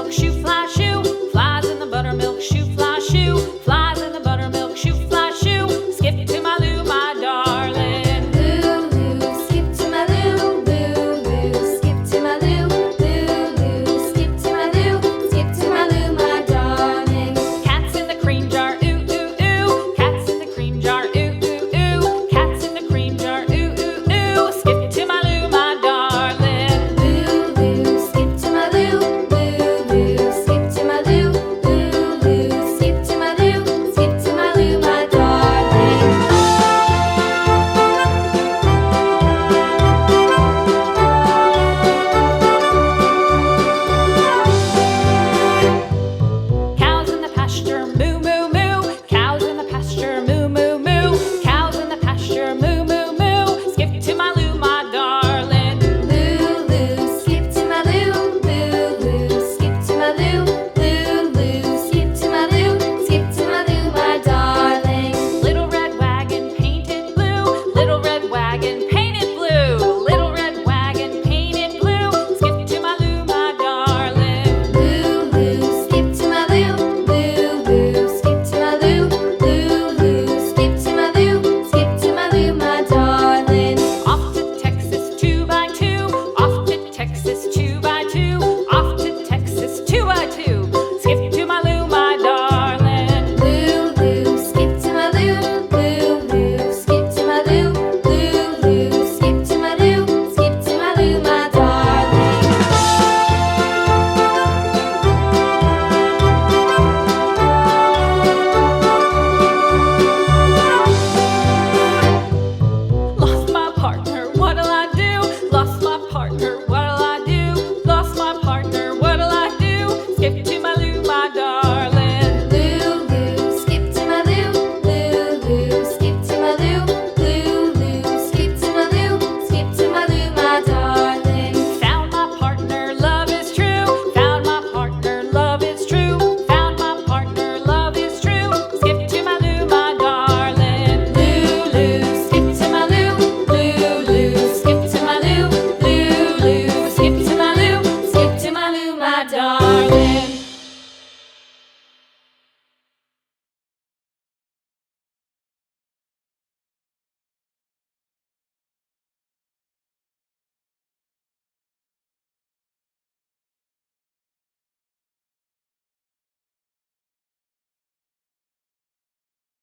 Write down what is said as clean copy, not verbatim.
buttermilk shoe, fly shoe. Flies in the buttermilk shoe, fly shoe. Flies in the buttermilk shoe, fly shoe. Skip to my Lou, my darling. Lou, skip to my Lou, Lou, skip to my Lou, Lou, skip to my Lou, skip to my Lou, my darling. Cats in the cream jar, ooh, ooh, ooh. Cats in the cream jar, ooh, ooh, ooh. Cats in the cream jar, ooh, ooh, ooh. Skip to my Lou, my darling. Lou, skip to my Lou, Lou, skip to my Lou, Lou, skip to my Lou, skip to my Lou, my darling. Cows in the pasture, moo, moo, moo. Cows in the pasture, moo, moo, moo. Cows in the pasture, moo, moo, moo. Skip to my Lou, my darling. Lou, skip to my Lou, Lou, skip to my Lou, Lou, skip to my Lou, skip to my Lou, my darling. Little red wagon painted blue. Little red wagon painted blue. Little red wagon painted blue. Skip to my Lou, my darling. Lou, skip to my Lou, Lou, skip to my Lou, Lou, skip to my Lou, skip to my Lou, my darling. Off to Texas 2x2. Off to Texas 2x2. Off to Texas 2x2. Skip to my Lou, my darling. Lou, skip to my Lou, Lou, skip to my Lou, Lou, skip to my Lou, skip to my Lou, my darling. Lost my partner, what'll I do? Lost my partner, what'll I do? Lost my partner, what'll I do? Skip to my Lou, my darling. Lou, skip to my Lou, Lou, skip to my Lou, Lou, skip to my Lou, skip to my Lou, my darling. Found my partner, love is true. Found my partner, love is true. Found my partner, love is true. Skip to my Lou, my darling. Lou, skip to my Lou, Lou, skip to my Lou, Lou, skip to my Lou, skip to my Lou, my darling.